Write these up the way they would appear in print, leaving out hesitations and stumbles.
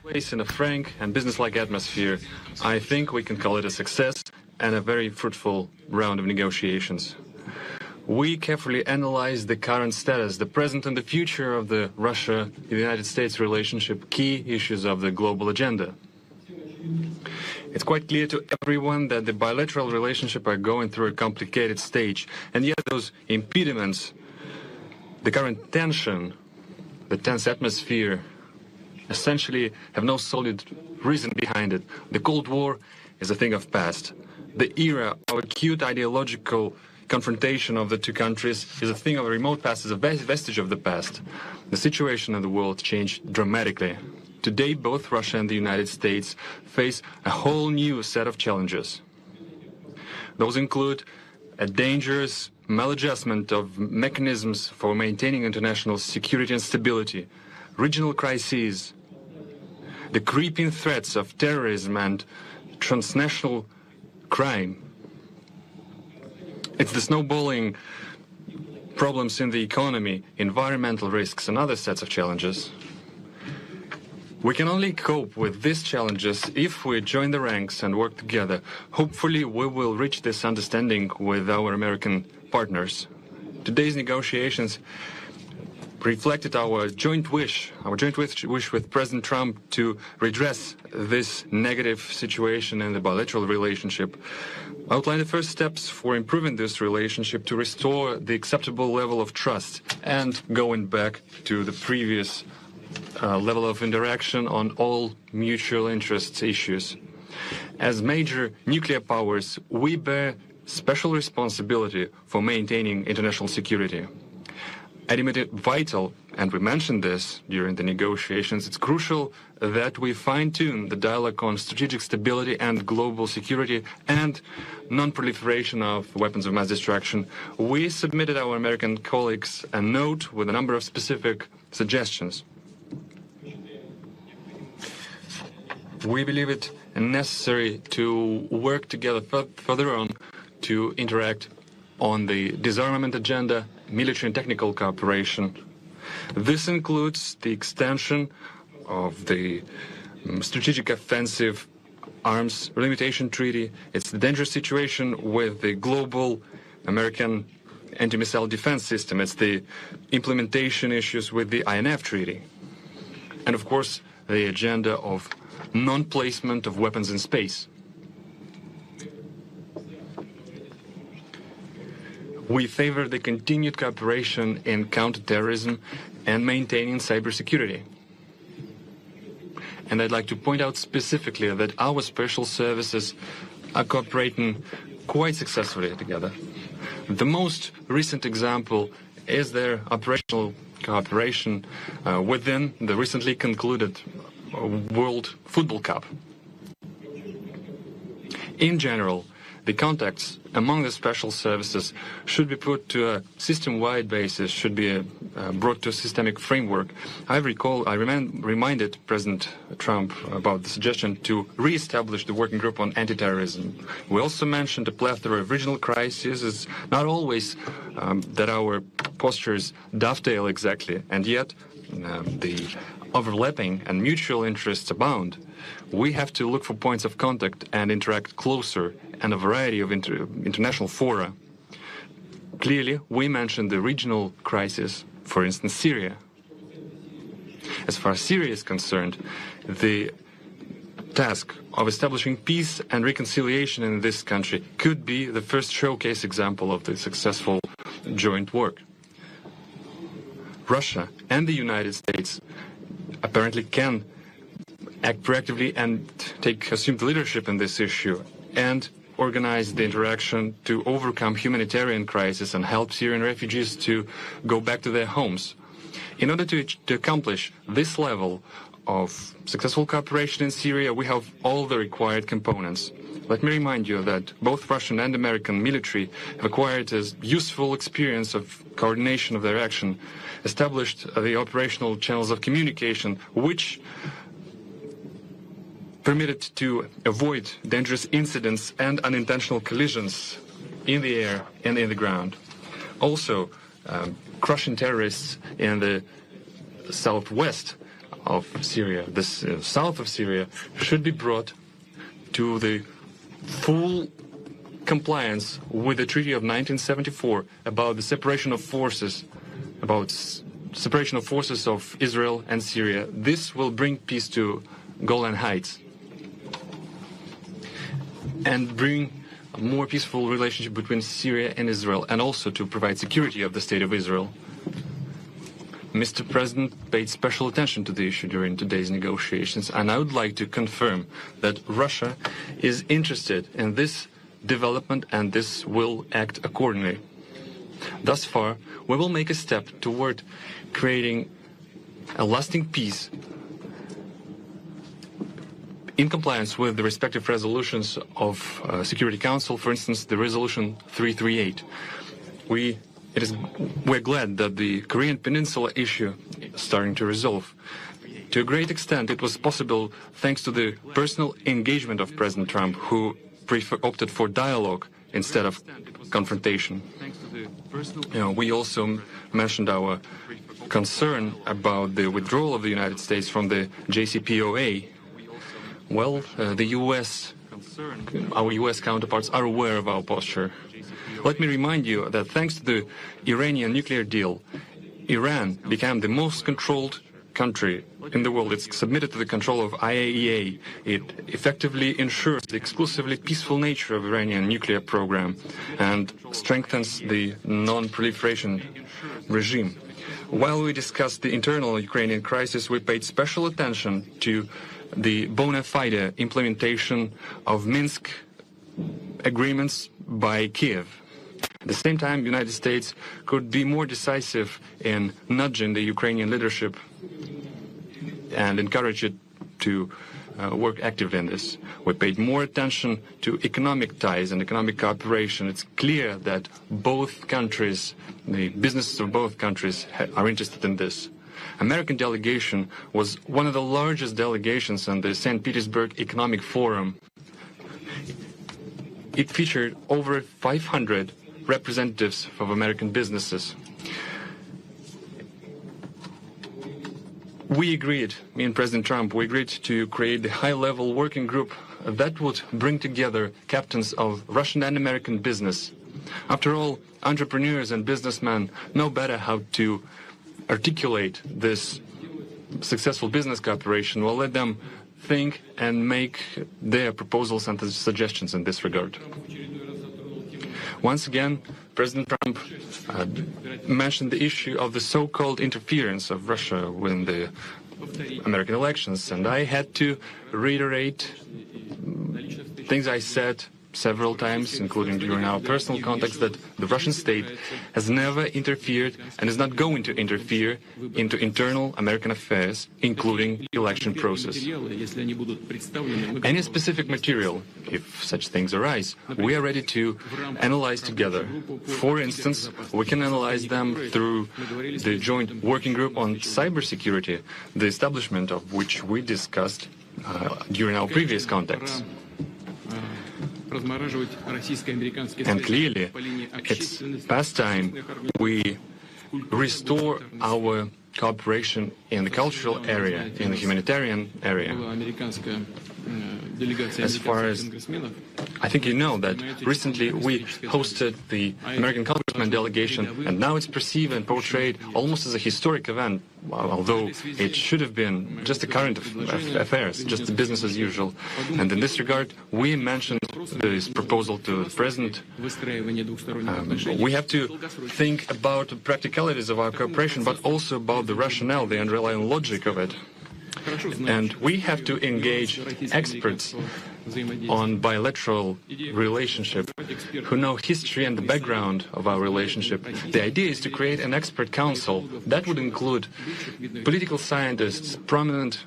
place in a frank and business-like atmosphere, I think we can call it a success and a very fruitful round of negotiations. We carefully analyzed the current status, the present and the future of the Russia-United States relationship, key issues of the global agenda. It's quite clear to everyone that the bilateral relationship are going through a complicated stage, and yet those impediments, the current tension, the tense atmosphere, essentially have no solid reason behind it. The Cold War is a thing of past. The era of acute ideological confrontation of the two countries is a thing of a remote past, is a vestige of the past. The situation in the world changed dramatically. Today, both Russia and the United States face a whole new set of challenges. Those include a dangerous maladjustment of mechanisms for maintaining international security and stability, regional crises, the creeping threats of terrorism and transnational crime. It's the snowballing problems in the economy, environmental risks, and other sets of challenges. We can only cope with these challenges if we join the ranks and work together. Hopefully, we will reach this understanding with our American partners. Today's negotiations reflected our joint wish with President Trump to redress this negative situation in the bilateral relationship, outline the first steps for improving this relationship to restore the acceptable level of trust and going back to the previous level of interaction on all mutual interests issues. As major nuclear powers, we bear special responsibility for maintaining international security. I deem it vital, and we mentioned this during the negotiations, it's crucial that we fine-tune the dialogue on strategic stability and global security and non-proliferation of weapons of mass destruction. We submitted our American colleagues a note with a number of specific suggestions. We believe it necessary to work together further on to interact on the disarmament agenda, military and technical cooperation. This includes the extension of the Strategic Offensive Arms Limitation Treaty. It's the dangerous situation with the global American anti-missile defense system. It's the implementation issues with the INF Treaty. And of course, the agenda of non-placement of weapons in space. We favor the continued cooperation in counterterrorism and maintaining cybersecurity. And I'd like to point out specifically that our special services are cooperating quite successfully together. The most recent example is their operational cooperation within the recently concluded World Football Cup. In general, the contacts among the special services should be put to a system-wide basis, should be brought to a systemic framework. I reminded President Trump about the suggestion to re-establish the working group on anti-terrorism. We also mentioned a plethora of regional crises. It's not always that our postures dovetail exactly, and yet the overlapping and mutual interests abound. We have to look for points of contact and interact closer and a variety of international fora. Clearly, we mentioned the regional crisis, for instance, Syria. As far as Syria is concerned, the task of establishing peace and reconciliation in this country could be the first showcase example of the successful joint work. Russia and the United States apparently can act proactively and assume the leadership in this issue and organize the interaction to overcome humanitarian crisis and help Syrian refugees to go back to their homes. In order to accomplish this level of successful cooperation in Syria, we have all the required components. Let me remind you that both Russian and American military have acquired a useful experience of coordination of their action, established the operational channels of communication, which permitted to avoid dangerous incidents and unintentional collisions in the air and in the ground. Also, crushing terrorists in the southwest of Syria, the south of Syria, should be brought to the full compliance with the Treaty of 1974 about the separation of forces, of Israel and Syria. This will bring peace to Golan Heights and bring a more peaceful relationship between Syria and Israel, and also to provide security of the State of Israel. Mr. President paid special attention to the issue during today's negotiations, and I would like to confirm that Russia is interested in this development and this will act accordingly. Thus far, we will make a step toward creating a lasting peace in compliance with the respective resolutions of Security Council, for instance, the Resolution 338. We're glad that the Korean Peninsula issue is starting to resolve. To a great extent, it was possible thanks to the personal engagement of President Trump, who opted for dialogue instead of confrontation. We also mentioned our concern about the withdrawal of the United States from the JCPOA. Well, our U.S. counterparts are aware of our posture. Let me remind you that thanks to the Iranian nuclear deal, Iran became the most controlled country in the world. It's submitted to the control of IAEA. It effectively ensures the exclusively peaceful nature of Iranian nuclear program and strengthens the non-proliferation regime. While we discussed the internal Ukrainian crisis, we paid special attention to the bona fide implementation of Minsk agreements by Kiev. At the same time, the United States could be more decisive in nudging the Ukrainian leadership and encourage it to work actively in this. We paid more attention to economic ties and economic cooperation. It's clear that both countries, the businesses of both countries, are interested in this. American delegation was one of the largest delegations on the St. Petersburg Economic Forum. It featured over 500 representatives of American businesses. Me and President Trump, we agreed to create the high-level working group that would bring together captains of Russian and American business. After all, entrepreneurs and businessmen know better how to articulate this successful business cooperation. We'll let them think and make their proposals and suggestions in this regard. Once again, President Trump mentioned the issue of the so-called interference of Russia in the American elections, and I had to reiterate things I said several times, including during our personal contacts, that the Russian state has never interfered and is not going to interfere into internal American affairs, including the election process. Any specific material, if such things arise, we are ready to analyze together. For instance, we can analyze them through the joint working group on cybersecurity, the establishment of which we discussed during our previous contacts. And clearly, it's past time we restore our cooperation in the cultural area, in the humanitarian area. As far as I think you know that recently we hosted the American Congressman delegation, and now it's perceived and portrayed almost as a historic event, although it should have been just the current affairs, just the business as usual. And in this regard, we mentioned this proposal to the President. We have to think about the practicalities of our cooperation, but also about the rationale, the underlying logic of it. And we have to engage experts on bilateral relationship who know history and the background of our relationship. The idea is to create an expert council that would include political scientists, prominent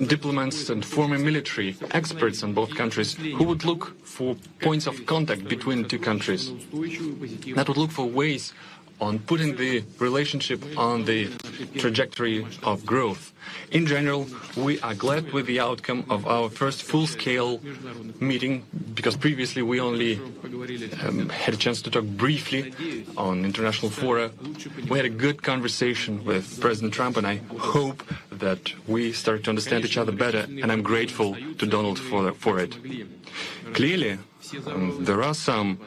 diplomats and former military experts in both countries who would look for points of contact between the two countries, that would look for ways on putting the relationship on the trajectory of growth. In general, we are glad with the outcome of our first full-scale meeting, because previously we only had a chance to talk briefly on international fora. We had a good conversation with President Trump, and I hope that we start to understand each other better, and I'm grateful to Donald for it. Clearly, there are some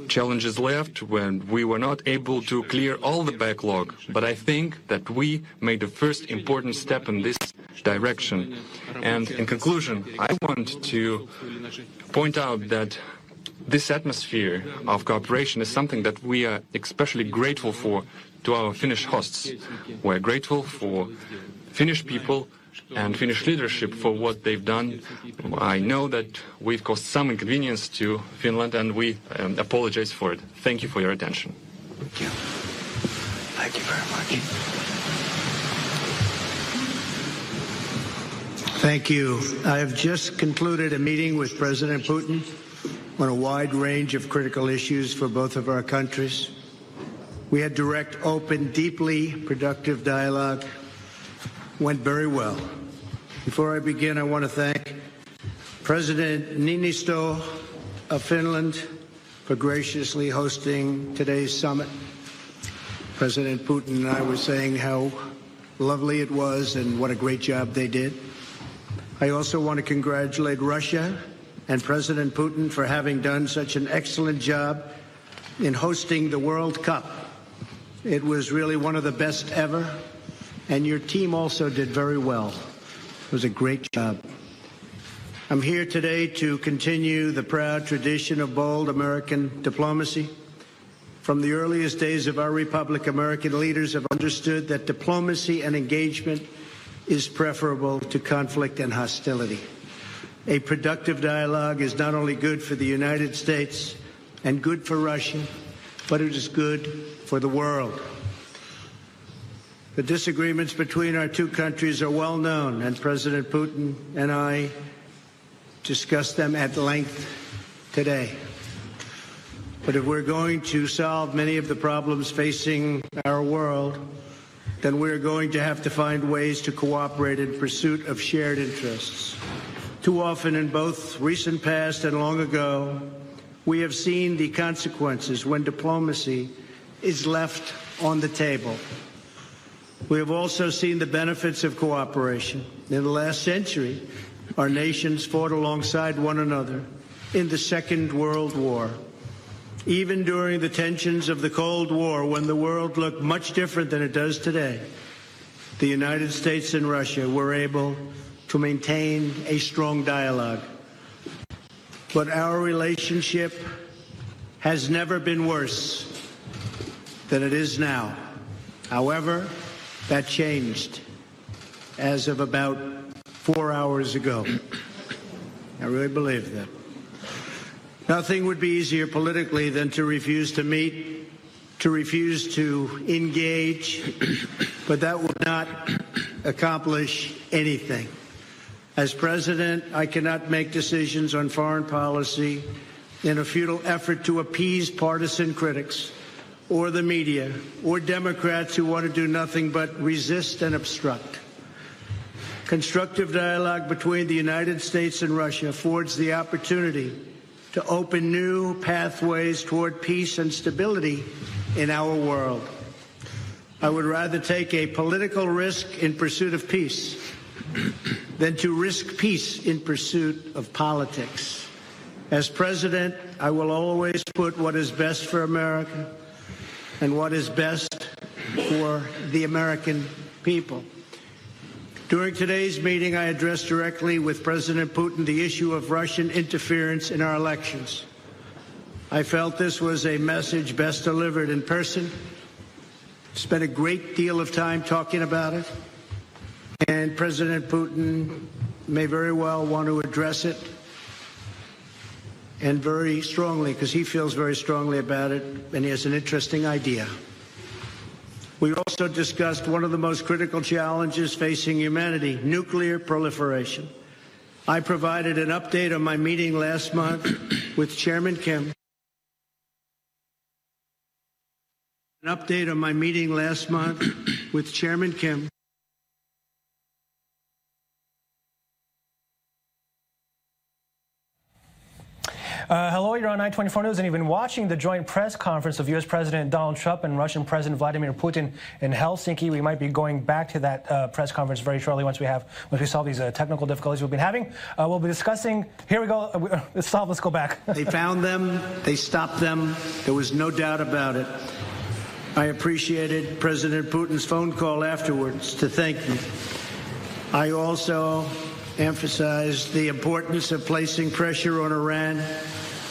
challenges left when we were not able to clear all the backlog, but I think that we made the first important step in this direction. And in conclusion, I want to point out that this atmosphere of cooperation is something that we are especially grateful for to our Finnish hosts. We're grateful for Finnish people and Finnish leadership for what they've done. I know that we've caused some inconvenience to Finland, and we apologize for it. Thank you for your attention. Thank you. Thank you very much. Thank you. I have just concluded a meeting with President Putin on a wide range of critical issues for both of our countries. We had direct, open, deeply productive dialogue. Went very well. Before I begin, I want to thank President Niinisto of Finland for graciously hosting today's summit. President Putin and I were saying how lovely it was and what a great job they did. I also want to congratulate Russia and President Putin for having done such an excellent job in hosting the World Cup. It was really one of the best ever. And your team also did very well. It was a great job. I'm here today to continue the proud tradition of bold American diplomacy. From the earliest days of our republic, American leaders have understood that diplomacy and engagement is preferable to conflict and hostility. A productive dialogue is not only good for the United States and good for Russia, but it is good for the world. The disagreements between our two countries are well known, and President Putin and I discussed them at length today. But if we're going to solve many of the problems facing our world, then we're going to have to find ways to cooperate in pursuit of shared interests. Too often in both recent past and long ago, we have seen the consequences when diplomacy is left on the table. We have also seen the benefits of cooperation. In the last century, our nations fought alongside one another in the Second World War. Even during the tensions of the Cold War, when the world looked much different than it does today, the United States and Russia were able to maintain a strong dialogue. But our relationship has never been worse than it is now. However, that changed as of about 4 hours ago. I really believe that. Nothing would be easier politically than to refuse to meet, to refuse to engage, but that would not accomplish anything. As president, I cannot make decisions on foreign policy in a futile effort to appease partisan critics or the media or Democrats who want to do nothing but resist and obstruct. Constructive dialogue between the United States and Russia affords the opportunity to open new pathways toward peace and stability in our world. I would rather take a political risk in pursuit of peace than to risk peace in pursuit of politics. As president, I will always put what is best for America and what is best for the American people. During today's meeting, I addressed directly with President Putin the issue of Russian interference in our elections. I felt this was a message best delivered in person. Spent a great deal of time talking about it, and President Putin may very well want to address it, and very strongly, because he feels very strongly about it, and he has an interesting idea. We also discussed one of the most critical challenges facing humanity, nuclear proliferation. I provided an update on my meeting last month with Chairman Kim. An update on my meeting last month with Chairman Kim. Hello, you're on 924 News, and you've been watching the joint press conference of U.S. President Donald Trump and Russian President Vladimir Putin in Helsinki. We might be going back to that press conference very shortly once we solve these technical difficulties we've been having. We'll be discussing. Here we go. Let's go back. They found them. They stopped them. There was no doubt about it. I appreciated President Putin's phone call afterwards to thank me. I also emphasized the importance of placing pressure on Iran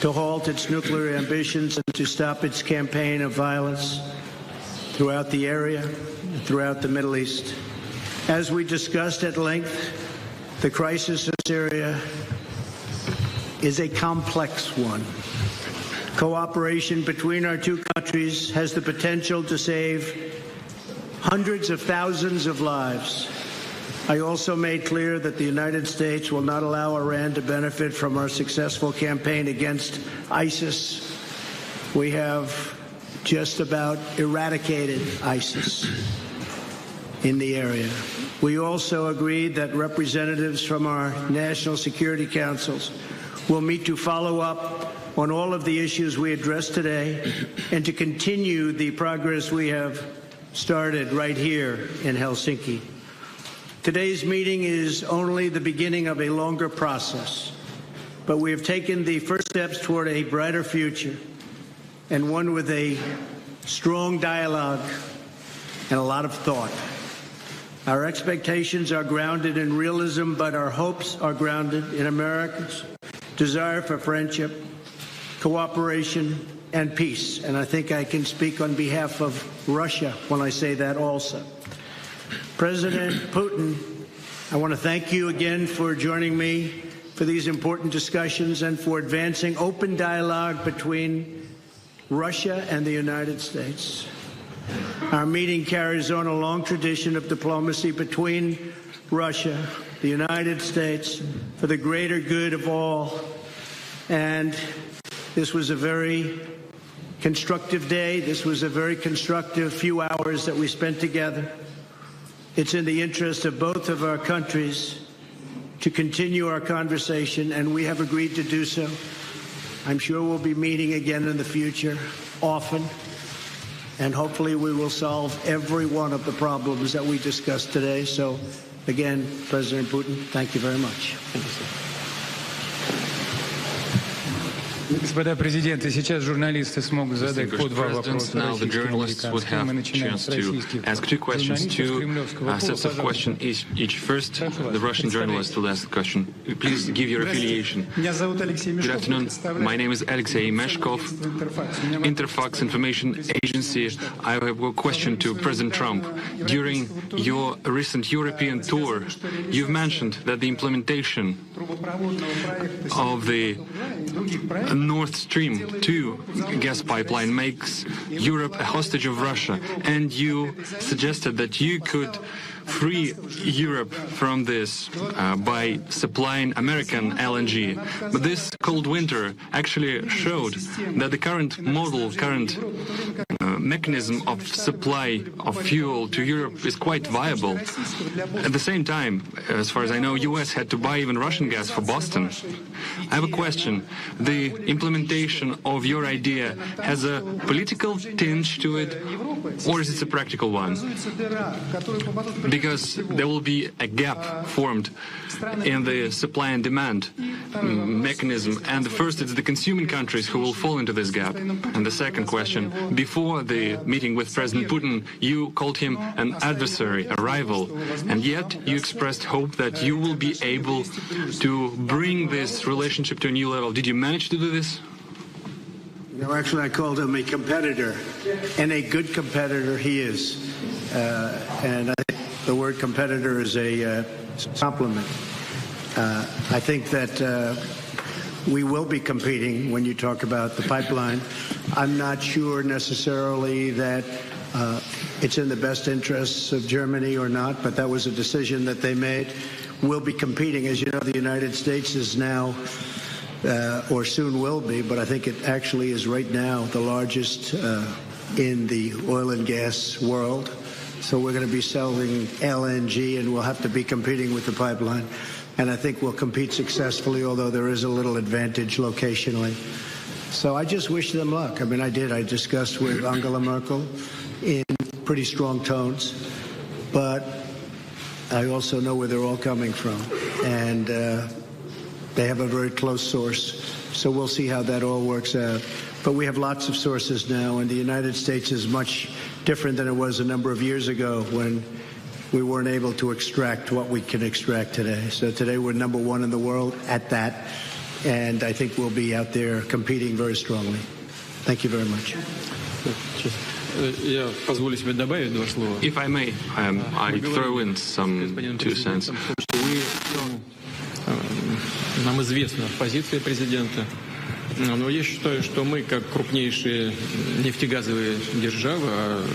to halt its nuclear ambitions and to stop its campaign of violence throughout the area, throughout the Middle East. As we discussed at length, the crisis in Syria is a complex one. Cooperation between our two countries has the potential to save hundreds of thousands of lives. I also made clear that the United States will not allow Iran to benefit from our successful campaign against ISIS. We have just about eradicated ISIS in the area. We also agreed that representatives from our national security councils will meet to follow up on all of the issues we addressed today and to continue the progress we have started right here in Helsinki. Today's meeting is only the beginning of a longer process, but we have taken the first steps toward a brighter future and one with a strong dialogue and a lot of thought. Our expectations are grounded in realism, but our hopes are grounded in America's desire for friendship, cooperation, and peace. And I think I can speak on behalf of Russia when I say that also. President Putin, I want to thank you again for joining me for these important discussions and for advancing open dialogue between Russia and the United States. Our meeting carries on a long tradition of diplomacy between Russia, the United States, for the greater good of all. And this was a very constructive day. This was a very constructive few hours that we spent together. It's in the interest of both of our countries to continue our conversation, and we have agreed to do so. I'm sure we'll be meeting again in the future, often, and hopefully we will solve every one of the problems that we discussed today. So, again, President Putin, thank you very much. Господа президенты, сейчас журналисты смогут задать по два вопроса now the journalists would have a chance to ask two questions, two sets of questions each. First, the Russian journalist will ask the question. Please give your affiliation. Good afternoon. My name is Alexei Meshkov, Interfax Information Agency. I have a question to President Trump. During your recent European tour, you've mentioned that the implementation of the Nord Stream 2 gas pipeline makes Europe a hostage of Russia, and you suggested that you could free Europe from this by supplying American LNG. But this cold winter actually showed that the current mechanism of supply of fuel to Europe is quite viable. At the same time, as far as I know, US had to buy even Russian gas for Boston. I have a question. The implementation of your idea has a political tinge to it, or is it a practical one? Because there will be a gap formed in the supply and demand mechanism, and the first it's the consuming countries who will fall into this gap. And the second question, before the meeting with President Putin, you called him an adversary, a rival, and yet you expressed hope that you will be able to bring this relationship to a new level. Did you manage to do this? No, actually, I called him a competitor, and a good competitor he is. And I think the word competitor is a compliment. I think that we will be competing when you talk about the pipeline. I'm not sure necessarily that it's in the best interests of Germany or not, but that was a decision that they made. We'll be competing. As you know, the United States is now, or soon will be, but I think it actually is right now the largest in the oil and gas world. So we're going to be selling LNG, and we'll have to be competing with the pipeline. And I think we'll compete successfully, although there is a little advantage locationally. So I just wish them luck. I mean, I discussed with Angela Merkel in pretty strong tones, but I also know where they're all coming from. And they have a very close source. So we'll see how that all works out. But we have lots of sources now, and the United States is much different than it was a number of years ago when we weren't able to extract what we can extract today. So today we're number one in the world at that, and I think we'll be out there competing very strongly. Thank you very much. If I may, I throw in some 2 cents. Нам известна позиция президента, но я считаю, что мы, как крупнейшие нефтегазовые державы, а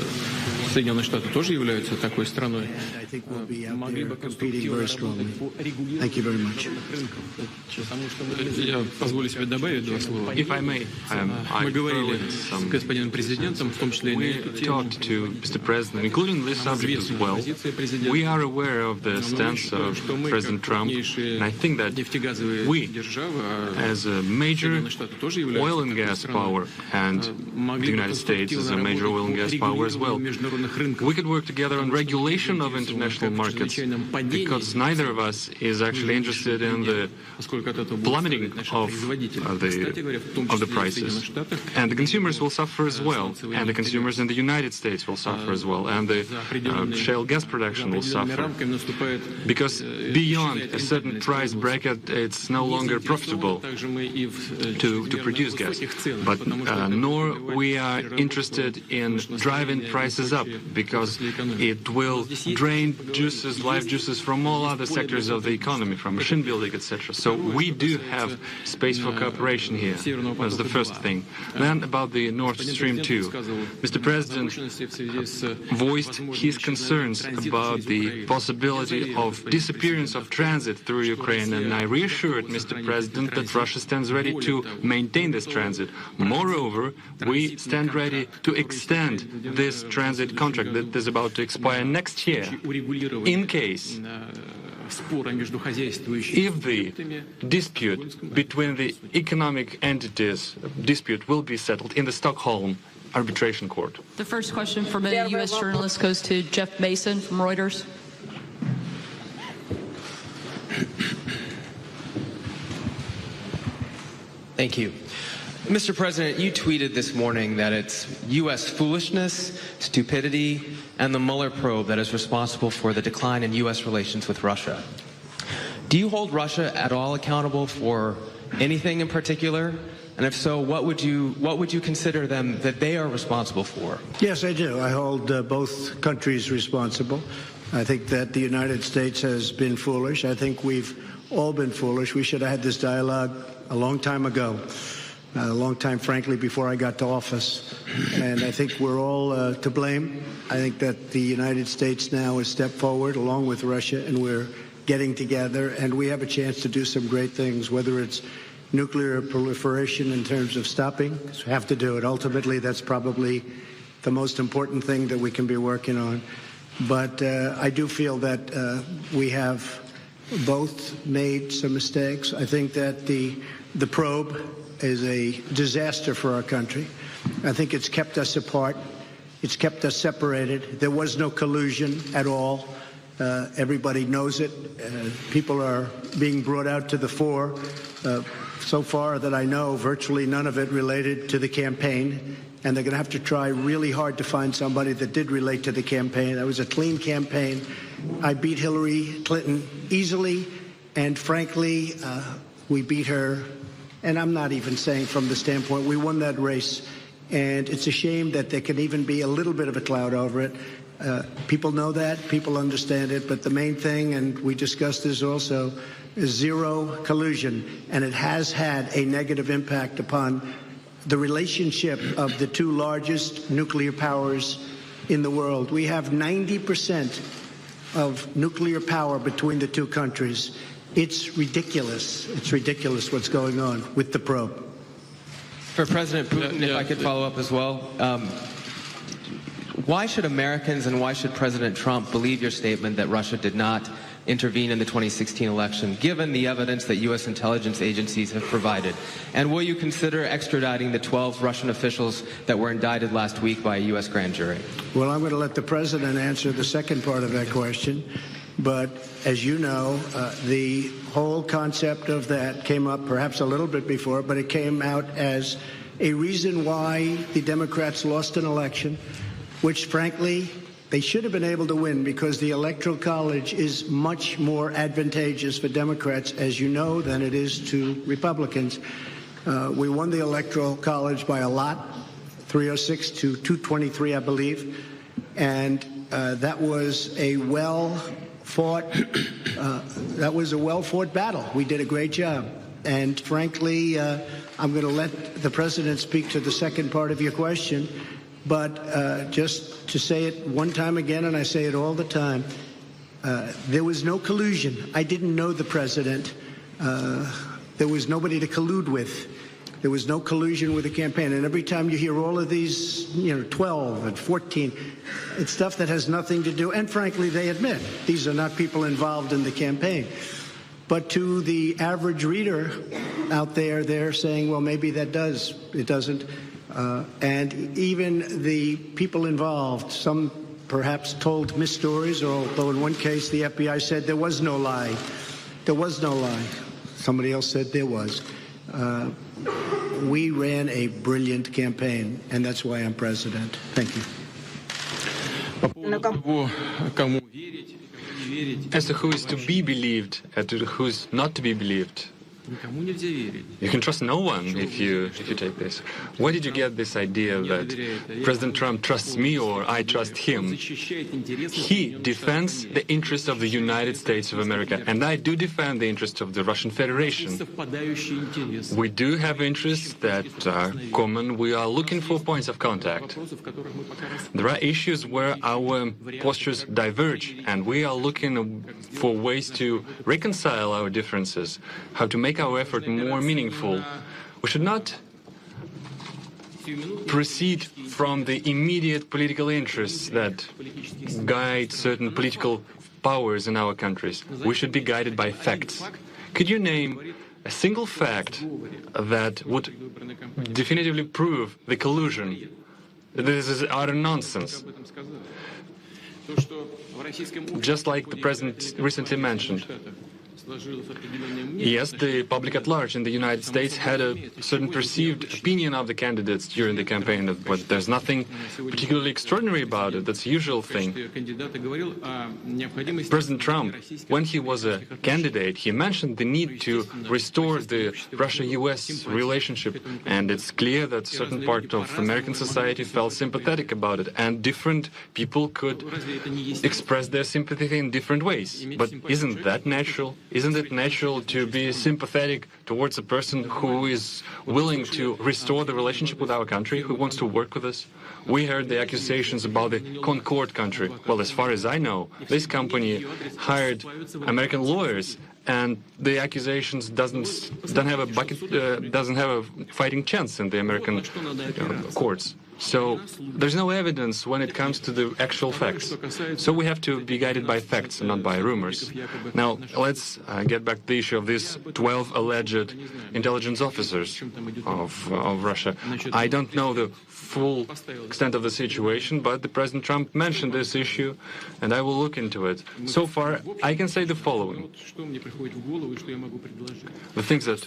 Соединенные Штаты тоже являются такой страной, могли бы конструктивно работать по регулированию рынков. Я позволю себе добавить 2 слова. Мы говорили с господином президентом, в том числе и на эту тему. Including this subject as well. We are aware of the stance of President Trump, and I think that we, as a major oil and gas power, and the United States is a major oil and gas power as well, we could work together on regulation of international markets, because neither of us is actually interested in the plummeting of the prices. And the consumers will suffer as well, and the consumers in the United States will suffer as well, and the shale gas production will suffer. Because beyond a certain price bracket, it's no longer profitable to produce gas. But nor we are interested in driving prices up, because it will drain juices, life juices from all other sectors of the economy, from machine building, etc. So we do have space for cooperation here. That's the first thing. Then about the Nord Stream 2. Mr. President voiced his concerns about the possibility of disappearance of transit through Ukraine, and I reassured Mr. President that Russia stands ready to maintain this transit. Moreover, we stand ready to extend this transit contract that is about to expire next year, in case if the dispute between the economic entities will be settled in the Stockholm Arbitration Court. The first question from a U.S. journalist goes to Jeff Mason from Reuters. Thank you. Mr. President, you tweeted this morning that it's U.S. foolishness, stupidity, and the Mueller probe that is responsible for the decline in U.S. relations with Russia. Do you hold Russia at all accountable for anything in particular? And if so, what would you consider them that they are responsible for? Yes, I do. I hold both countries responsible. I think that the United States has been foolish. I think we've all been foolish. We should have had this dialogue a long time ago. A long time, frankly, before I got to office. And I think we're all to blame. I think that the United States now has stepped forward along with Russia, and we're getting together, and we have a chance to do some great things, whether it's nuclear proliferation in terms of stopping, because we have to do it. Ultimately, that's probably the most important thing that we can be working on. But I do feel that we have both made some mistakes. I think that the probe is a disaster for our country. I think it's kept us apart. It's kept us separated. There was no collusion at all. Everybody knows it. People are being brought out to the fore. So far that I know, virtually none of it related to the campaign. And they're going to have to try really hard to find somebody that did relate to the campaign. That was a clean campaign. I beat Hillary Clinton easily. And frankly, we beat her. And I'm not even saying from the standpoint, we won that race. And it's a shame that there can even be a little bit of a cloud over it. People know that, people understand it, but the main thing, and we discussed this also, is zero collusion. And it has had a negative impact upon the relationship of the two largest nuclear powers in the world. We have 90% of nuclear power between the two countries. It's ridiculous. It's ridiculous what's going on with the probe. For President Putin, if I could follow up as well. Why should Americans and why should President Trump believe your statement that Russia did not intervene in the 2016 election, given the evidence that U.S. intelligence agencies have provided? And will you consider extraditing the 12 Russian officials that were indicted last week by a U.S. grand jury? Well, I'm going to let the president answer the second part of that question. But as you know, the whole concept of that came up perhaps a little bit before, but it came out as a reason why the Democrats lost an election, which, frankly, they should have been able to win because the Electoral College is much more advantageous for Democrats, as you know, than it is to Republicans. We won the Electoral College by a lot, 306 to 223, I believe. And that was a well-fought battle. We did a great job. And frankly, I'm going to let the president speak to the second part of your question. But just to say it one time again, and I say it all the time, there was no collusion. I didn't know the president. There was nobody to collude with. There was no collusion with the campaign. And every time you hear all of these, 12 and 14, it's stuff that has nothing to do. And frankly, they admit these are not people involved in the campaign. But to the average reader out there, they're saying, well, maybe that does. It doesn't. And even the people involved, some perhaps told mis-stories, although in one case the FBI said there was no lie. There was no lie. Somebody else said there was. We ran a brilliant campaign, and that's why I'm president. Thank you. As to who is to be believed and to who is not to be believed, you can trust no one if you take this. Where did you get this idea that President Trump trusts me or I trust him? He defends the interests of the United States of America, and I do defend the interests of the Russian Federation. We do have interests that are common. We are looking for points of contact. There are issues where our postures diverge, and we are looking for ways to reconcile our differences, how to make our effort more meaningful. We should not proceed from the immediate political interests that guide certain political powers in our countries. We should be guided by facts. Could you name a single fact that would definitively prove the collusion? This is utter nonsense. Just like the president recently mentioned. Yes, the public at large in the United States had a certain perceived opinion of the candidates during the campaign, but there's nothing particularly extraordinary about it. That's a usual thing. President Trump, when he was a candidate, he mentioned the need to restore the Russia-US relationship, and it's clear that a certain part of American society felt sympathetic about it, and different people could express their sympathy in different ways. But isn't that natural? Isn't it natural to be sympathetic towards a person who is willing to restore the relationship with our country, who wants to work with us? We heard the accusations about the Concord country. Well, as far as I know, this company hired American lawyers, and the accusations doesn't have a fighting chance in the American courts. So there's no evidence when it comes to the actual facts. So we have to be guided by facts and not by rumors. Now, let's get back to the issue of these 12 alleged intelligence officers of Russia. I don't know the full extent of the situation, but the President Trump mentioned this issue, and I will look into it. So far, I can say the following. The things that,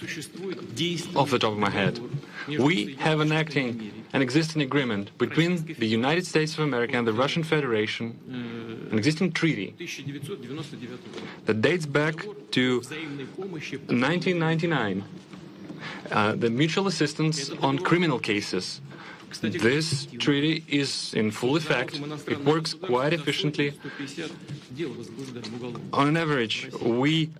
off the top of my head, we have an existing agreement between the United States of America and the Russian Federation, an existing treaty that dates back to 1999, the mutual assistance on criminal cases. This treaty is in full effect. It works quite efficiently. On an average, we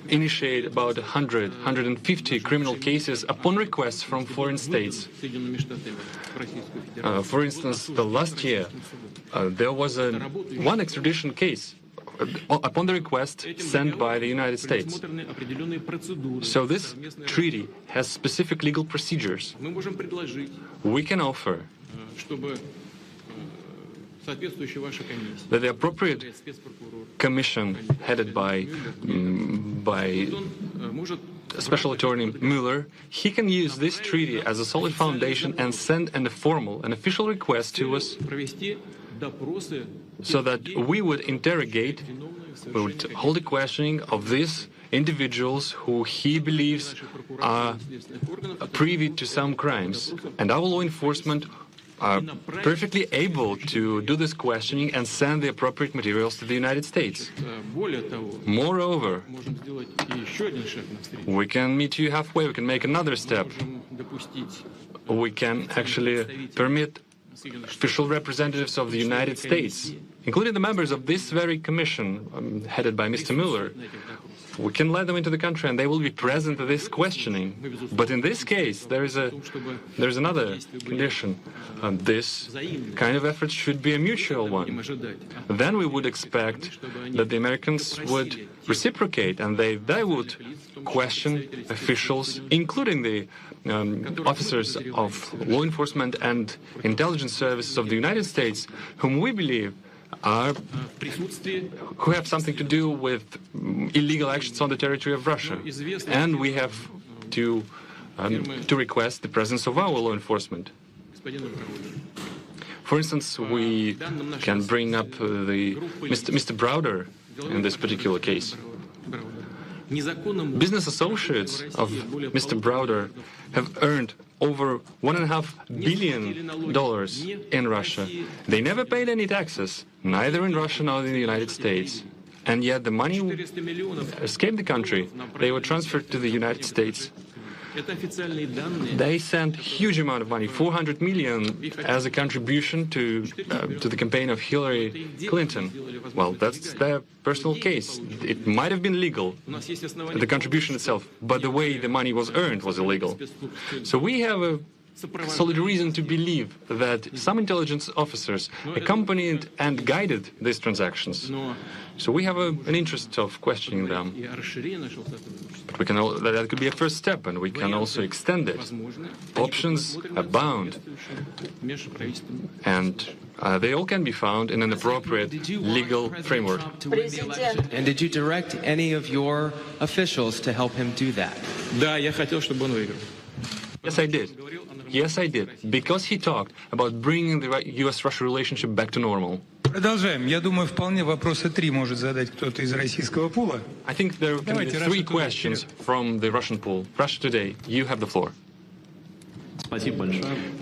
initiate about 150 criminal cases upon requests from foreign states. For instance, the last year, there was one extradition case upon the request sent by the United States. So this treaty has specific legal procedures. We can offer that the appropriate commission headed by Special Attorney Mueller, he can use this treaty as a solid foundation and send an official request to us so that we would interrogate, we would hold a questioning of these individuals who he believes are privy to some crimes. And our law enforcement are perfectly able to do this questioning and send the appropriate materials to the United States. Moreover, we can meet you halfway, we can make another step. We can actually permit official representatives of the United States, including the members of this very commission headed by Mr. Mueller, we can let them into the country and they will be present at this questioning. But in this case, there's another condition. This kind of effort should be a mutual one. Then we would expect that the Americans would reciprocate and they would question officials, including the officers of law enforcement and intelligence services of the United States, whom we believe who have something to do with illegal actions on the territory of Russia. And we have to request the presence of our law enforcement. For instance, we can bring up Mr. Browder in this particular case. Business associates of Mr. Browder have earned over $1.5 billion in Russia. They never paid any taxes, neither in Russia nor in the United States. And yet the money escaped the country. They were transferred to the United States. They sent a huge amount of money, $400 million, as a contribution to the campaign of Hillary Clinton. Well, that's their personal case. It might have been legal, the contribution itself, but the way the money was earned was illegal. So we have a solid reason to believe that some intelligence officers accompanied and guided these transactions. So we have an interest of questioning them. But that could be a first step, and we can also extend it. Options abound, and they all can be found in an appropriate legal framework. And did you direct any of your officials to help him do that? Yes, I did. Yes, I did. Because he talked about bringing the U.S.-Russia relationship back to normal. Продолжаем. Я думаю, вполне вопроса 3 может задать кто-то из российского пула. I think there can be 3 questions from the Russian pool. Russia Today, you have the floor.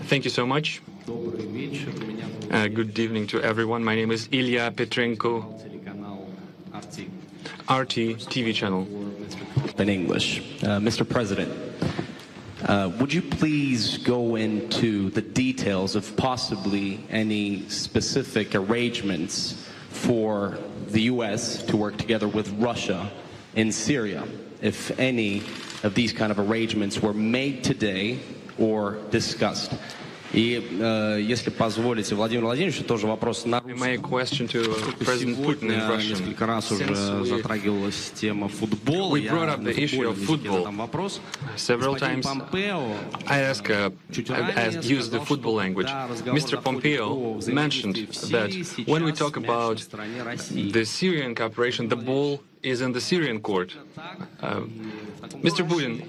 Thank you so much. Good evening to everyone. My name is Ilya Petrenko, RT TV channel. In English. Mr. President, would you please go into the details of possibly any specific arrangements for the U.S. to work together with Russia in Syria, if any of these kind of arrangements were made today or discussed? И, если позволите, Владимир Владимирович, тоже вопрос на русском. Сегодня несколько раз уже затрагивалась тема футбола. We brought up the issue of football several times. I used the football language. Mr. Pompeo mentioned that when we talk about the Syrian cooperation, the ball is in the Syrian court. Mr. Putin,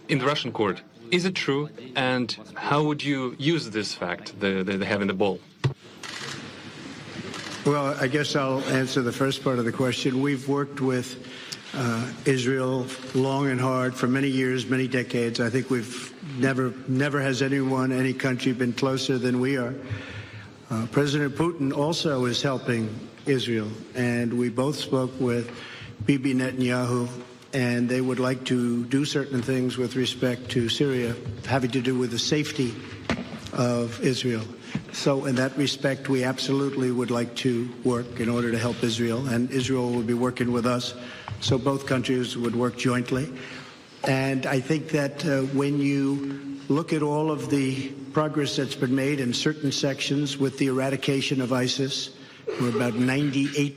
in the Russian court. Is it true? And how would you use this fact, the having the ball? Well, I guess I'll answer the first part of the question. We've worked with Israel long and hard for many years, many decades. I think we've never has any country been closer than we are. President Putin also is helping Israel, and we both spoke with Bibi Netanyahu, and they would like to do certain things with respect to Syria, having to do with the safety of Israel. So in that respect, we absolutely would like to work in order to help Israel, and Israel will be working with us, so both countries would work jointly. And I think that when you look at all of the progress that's been made in certain sections with the eradication of ISIS, we're about 98%,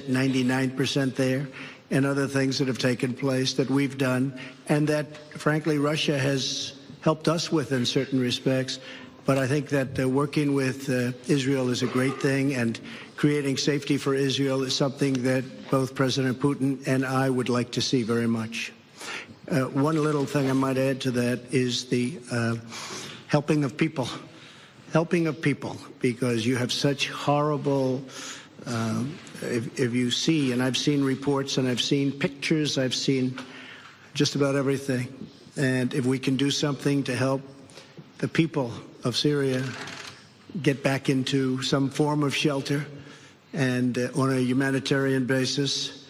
99% there, and other things that have taken place that we've done, and that, frankly, Russia has helped us with in certain respects. But I think that working with Israel is a great thing, and creating safety for Israel is something that both President Putin and I would like to see very much. One little thing I might add to that is the helping of people. Helping of people, because you have such horrible, if you see, and I've seen reports and I've seen pictures, I've seen just about everything. And if we can do something to help the people of Syria get back into some form of shelter and on a humanitarian basis,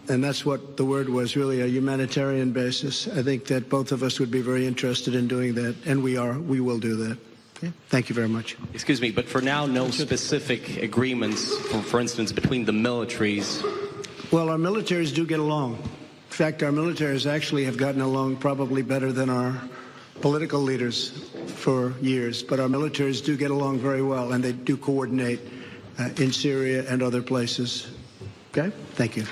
and that's what the word was, really, a humanitarian basis, I think that both of us would be very interested in doing that, and we will do that. Okay. Thank you very much. Excuse me, but for now, no specific agreements, for instance, between the militaries? Well, our militaries do get along. In fact, our militaries actually have gotten along probably better than our political leaders for years. But our militaries do get along very well, and they do coordinate in Syria and other places. Okay? Thank you.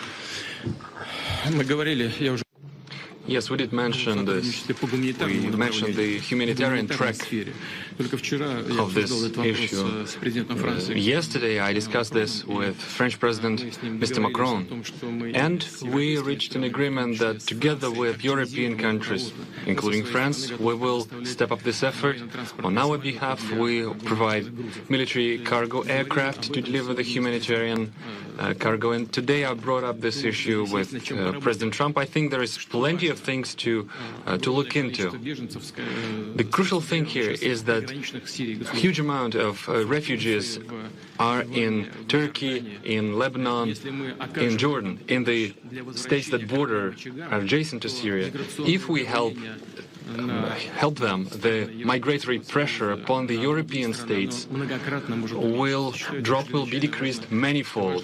Yes, we did mention this. We mentioned the humanitarian track of this issue. Yesterday, I discussed this with French President Mr. Macron, and we reached an agreement that together with European countries, including France, we will step up this effort. On our behalf, we provide military cargo aircraft to deliver the humanitarian cargo. And today I brought up this issue with President Trump. I think there is plenty of things to look into. The crucial thing here is that a huge amount of refugees are in Turkey, in Lebanon, in Jordan, in the states that border are adjacent to Syria. If we help them, the migratory pressure upon the European states will be decreased manifold.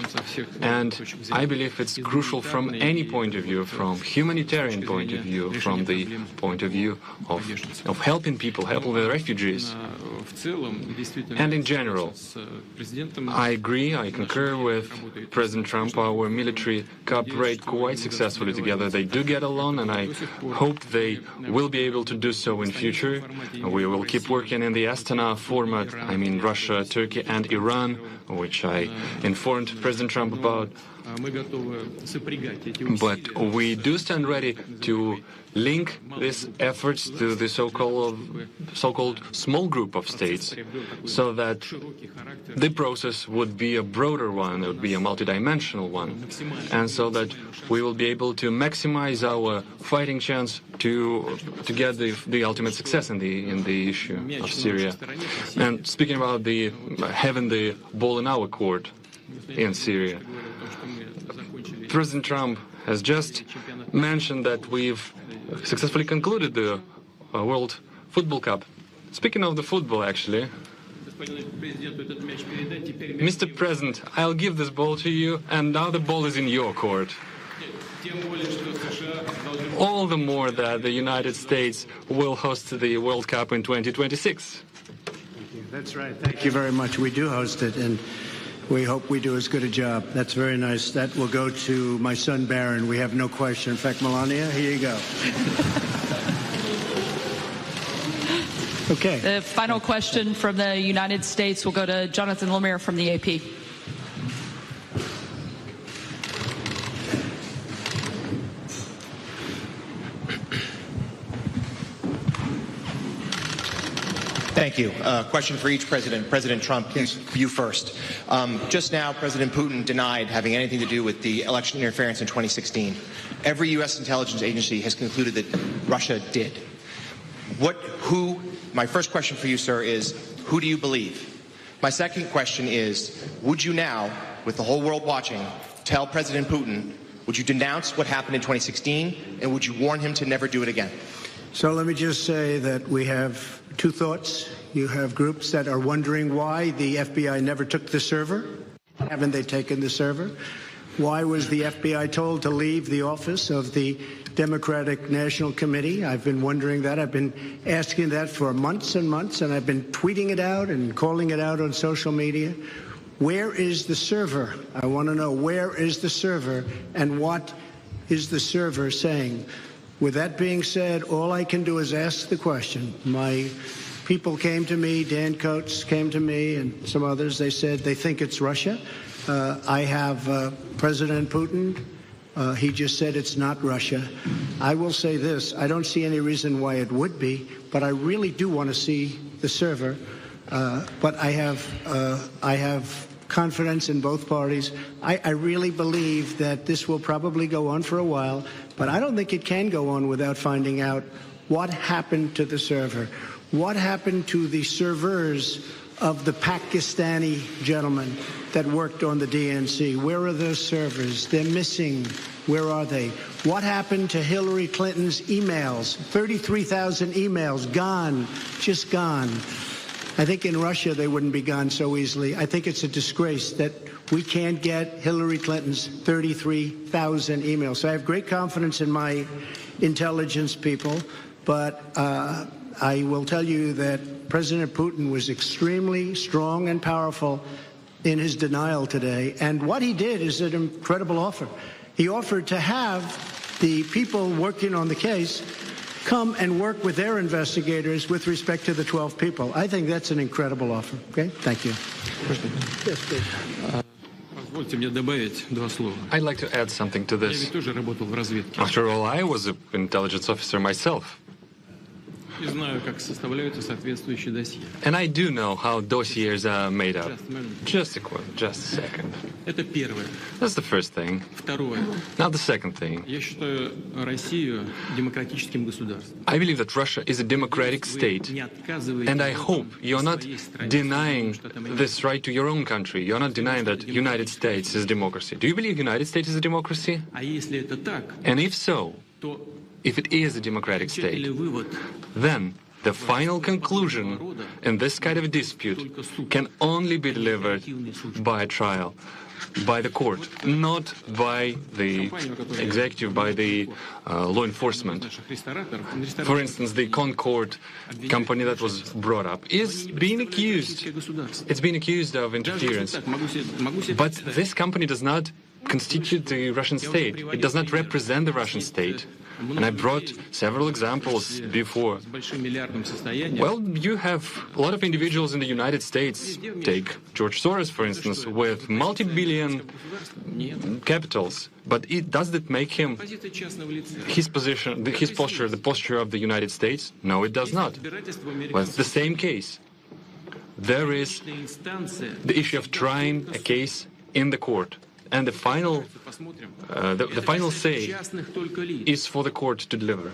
And I believe it's crucial from any point of view, from humanitarian point of view, from the point of view of helping people, helping the refugees. And in general, I agree, I concur with President Trump. Our military cooperate quite successfully together. They do get along, and I hope they will be able to do so in future. We will keep working in the Astana format, I mean Russia, Turkey and Iran, which I informed President Trump about. But we do stand ready to link these efforts to the so-called small group of states, so that the process would be a broader one, it would be a multidimensional one, and so that we will be able to maximize our fighting chance to get the ultimate success in the issue of Syria. And speaking about having the ball in our court in Syria, President Trump has just mentioned that we've successfully concluded the World Football Cup. Speaking of the football, actually, Mr. President, I'll give this ball to you, and now the ball is in your court. All the more that the United States will host the World Cup in 2026. That's right. Thank you very much. We do host it, and we hope we do as good a job. That's very nice. That will go to my son, Barron. We have no question. In fact, Melania, here you go. Okay. The final question from the United States will go to Jonathan Lemire from the AP. Thank you. Question for each president. President Trump, yes. You first. Just now, President Putin denied having anything to do with the election interference in 2016. Every U.S. intelligence agency has concluded that Russia did. My first question for you, sir, is who do you believe? My second question is, would you now, with the whole world watching, tell President Putin, would you denounce what happened in 2016, and would you warn him to never do it again? So let me just say that we have two thoughts. You have groups that are wondering why the FBI never took the server. Haven't they taken the server? Why was the FBI told to leave the office of the Democratic National Committee? I've been wondering that. I've been asking that for months and months, and I've been tweeting it out and calling it out on social media. Where is the server? I want to know, where is the server, and what is the server saying? With that being said, all I can do is ask the question. My people came to me, Dan Coates came to me and some others. They said they think it's Russia. I have President Putin. He just said it's not Russia. I will say this. I don't see any reason why it would be, but I really do want to see the server. But I have confidence in both parties. I really believe that this will probably go on for a while, but I don't think it can go on without finding out what happened to the server, what happened to the servers of the Pakistani gentlemen that worked on the DNC. Where are those servers? They're missing. Where are they? What happened to Hillary Clinton's emails? 33,000 emails gone, just gone. I think in Russia they wouldn't be gone so easily. I think it's a disgrace that we can't get Hillary Clinton's 33,000 emails. So I have great confidence in my intelligence people, but I will tell you that President Putin was extremely strong and powerful in his denial today. And what he did is an incredible offer. He offered to have the people working on the case come and work with their investigators with respect to the 12 people. I think that's an incredible offer. Okay? Thank you. Yes, please. Позвольте мне добавить два слова. I'd like to add something to Я this. ведь тоже работал в разведке. After all, I was an intelligence officer myself. И знаю, как составляются соответствующие досье. And I do know how dossiers are made up. Just Just a second. Это первое. That's the first thing. Vторое. Now the second thing. Я считаю Россию демократическим государством. I believe that Russia is a democratic state. Не отказываете And I в hope этом you're not своей стране, denying потому что там this right to your own country. You're not denying that United States is a democracy. Do you believe United States is a democracy? А если это так, And if so, то if it is a democratic окончательный state, вывод then the final conclusion in this kind of a dispute can only be delivered by a trial, by the court, not by the executive, by the law enforcement. For instance, the Concord company that was brought up is being accused. It's been accused of interference. But this company does not constitute the Russian state. It does not represent the Russian state. And I brought several examples before. Well, you have a lot of individuals in the United States. Take George Soros, for instance, with multi-billion capitals. But does that make him his position, his posture, the posture of the United States? No, it does not. Well, it's the same case. There is the issue of trying a case in the court. And the final say is for the court to deliver.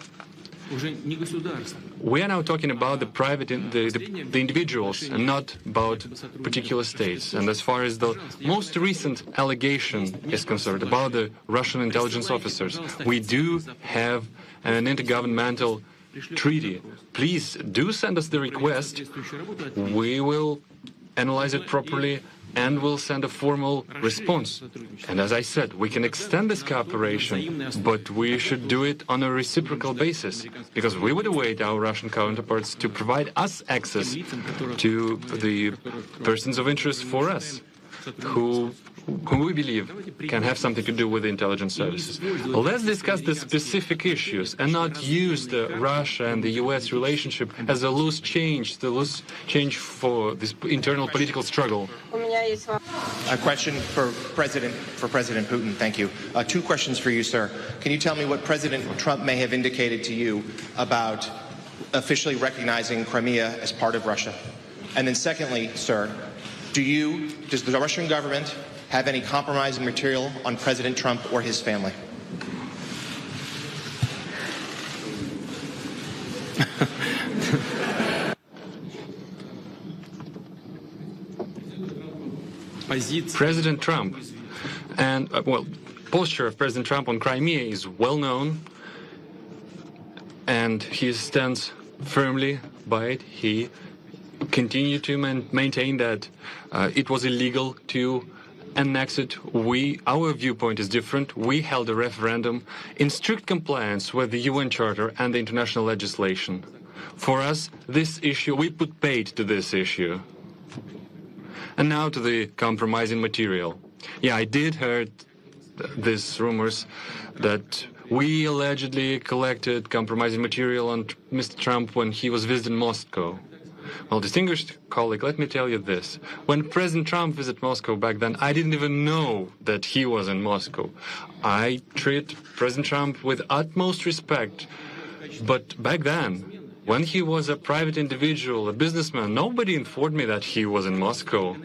We are now talking about the private, the individuals, and not about particular states. And as far as the most recent allegation is concerned about the Russian intelligence officers, we do have an intergovernmental treaty. Please do send us the request. We will analyze it properly and will send a formal response. And as I said, we can extend this cooperation, but we should do it on a reciprocal basis, because we would await our Russian counterparts to provide us access to the persons of interest for us, who we believe can have something to do with the intelligence services. Let's discuss the specific issues and not use the Russia and the US relationship as a loose change for this internal political struggle. A question for President Putin. Thank you. Two questions for you, sir. Can you tell me what President Trump may have indicated to you about officially recognizing Crimea as part of Russia? And then secondly, sir, does the Russian government have any compromising material on President Trump or his family? President Trump and, posture of President Trump on Crimea is well known, and he stands firmly by it. He continued to maintain that it was illegal to annex it. Our viewpoint is different. We held a referendum in strict compliance with the UN Charter and the international legislation. For us, this issue, we put paid to this issue. And now to the compromising material. Yeah, I did heard these rumors that we allegedly collected compromising material on Mr. Trump when he was visiting Moscow. Well, distinguished colleague, let me tell you this. When President Trump visited Moscow back then, I didn't even know that he was in Moscow. I treat President Trump with utmost respect. But back then, when he was a private individual, a businessman, nobody informed me that he was in Moscow.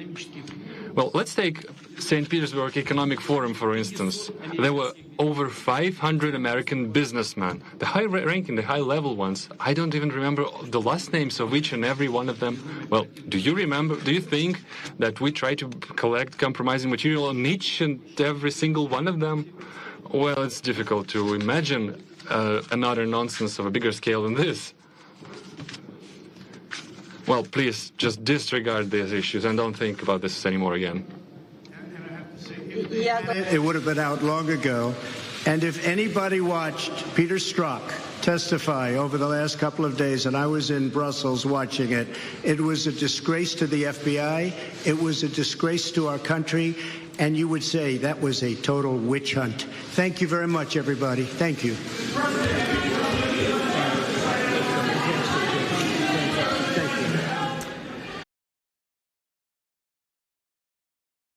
Well, let's take St. Petersburg Economic Forum, for instance. There were over 500 American businessmen, the high-ranking, the high-level ones. I don't even remember the last names of each and every one of them. Well, do you think that we try to collect compromising material on each and every single one of them? Well, it's difficult to imagine another nonsense of a bigger scale than this. Well, please just disregard these issues and don't think about this anymore again. It would have been out long ago. And if anybody watched Peter Strzok testify over the last couple of days, and I was in Brussels watching it, it was a disgrace to the FBI. It was a disgrace to our country. And you would say that was a total witch hunt. Thank you very much, everybody. Thank you.